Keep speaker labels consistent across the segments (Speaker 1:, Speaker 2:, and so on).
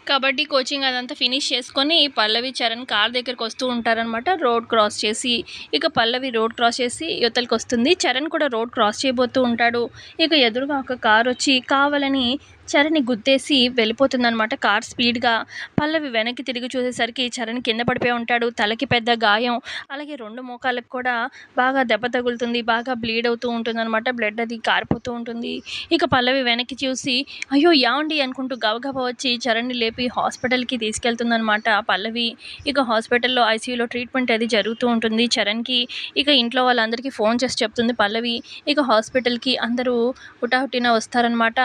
Speaker 1: Kabaddi coaching అదంతా finish చేసుకొని పల్లవి, Charan car దగ్గరకొస్తూ ఉంటారనమాట. రోడ్ క్రాస్ చేసి. ఇక పల్లవి రోడ్ క్రాస్ చేసి ఇవతలకొస్తుంది. చరణ్ కూడా రోడ్ క్రాస్ చేయబోతూ ఉంటాడు. ఇక ఎదురుగా ఒక కారొచ్చి కావాలని చరణ్‌ని గుద్దేసి వెళ్ళిపోతుందనమాట కార్ స్పీడ్‌గా. పల్లవి వెనక్కి తిరిగి చూసేసరికి చరణ్ కింద పడిపోయి ఉంటాడు. తలకి పెద్ద గాయం. అలాగే 2 మోకాళ్ళకి కూడా బాగా దెబ్బ తగులుతుంది. బాగా బ్లీడ్ అవుతూ ఉంటుందనమాట. బ్లడ్ అది కారిపోతూ ఉంటుంది. ఇక పల్లవి వెనక్కి చూసి అయ్యో! యాండి అనుకుంటూ గబగబా వచ్చి చరణ్‌ని లేపి హాస్పిటల్‌కి తీసుకెళ్తుందనమాట పల్లవి. ఇక హాస్పిటల్‌లో ఐసీయూలో ట్రీట్మెంట్ అది జరుగుతూ ఉంటుంది చరణ్‌కి. ఇక ఇంట్లో వాళ్ళందరికీ ఫోన్ చేసి చెప్తుంది పల్లవి. ఇక హాస్పిటల్‌కి అందరూ హుటాహుటిన వస్తారనమాట.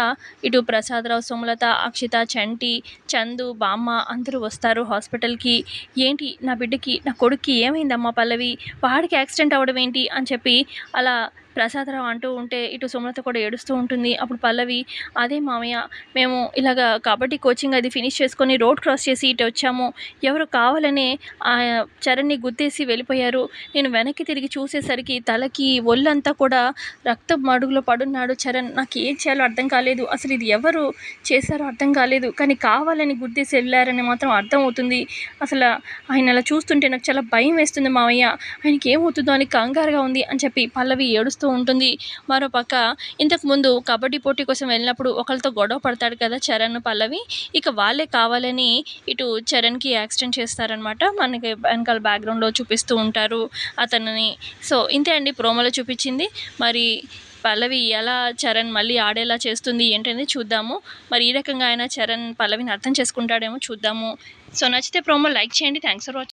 Speaker 1: ఇటు ప్రసాదరావు, సుమలత, అక్షిత, చంటి, చందు, బామ్మ అందరూ వస్తారు హాస్పిటల్‌కి. ఏంటి నా బిడ్డకి, నా కొడుక్కి ఏమైందమ్మా పల్లవి? వాడికి యాక్సిడెంట్ అవ్వడం ఏంటి? అని చెప్పి అలా ప్రసాదరావు అంటూ ఉంటే ఇటు సుమలత కూడా ఏడుస్తూ ఉంటుంది. అప్పుడు పల్లవి అదే మామయ్య మేము ఇలాగా కబడ్డీ కోచింగ్ అది ఫినిష్ చేసుకొని రోడ్ క్రాస్ చేసి ఇటు వచ్చాము. ఎవరో కావాలనే చరణ్‌ని గుద్దేసి వెళ్ళిపోయారు. నేను వెనక్కి తిరిగి చూసేసరికి తలకి, ఒళ్ళంతా కూడా రక్తపు మడుగులో పడున్నాడు చరణ్. నాకేం చేయాలో అర్థం కాలేదు. అసలు ఇది ఎవరు చేశారో అర్థం కాలేదు. కానీ కావాలని గుద్దేసి ఎళ్లారని మాత్రం అర్థమవుతుంది. అసల ఆయన అలా చూస్తుంటే నాకు చాలా భయం వేస్తుంది మామయ్య. ఆయనకి ఏమవుతుందో అని కంగారుగా ఉంది అని చెప్పి పల్లవి ఏడుస్తూ ఉంటుంది. మరోపక్క ఇంతకుముందు కబడ్డీ పోటీ కోసం వెళ్ళినప్పుడు ఒకళ్ళతో గొడవ పడతాడు కదా చరణ్, పల్లవి. ఇక వాళ్ళే కావాలని ఇటు చరణ్‌కి యాక్సిడెంట్ చేస్తారనమాట. మనకి వెనకాల బ్యాక్‌గ్రౌండ్‌లో చూపిస్తూ ఉంటారు అతనిని. సో, ఇంతే అండి ప్రోమోలో చూపిచ్చింది. మరి పల్లవి ఎలా చరణ్ మళ్ళీ ఆడేలా చేస్తుంది ఏంటనేది చూద్దాము. మరి ఈ రకంగా అయినా చరణ్ పల్లవిని అర్థం చేసుకుంటాడేమో చూద్దాము. సో, నచ్చితే ప్రోమో లైక్ చేయండి. Thanks for watching.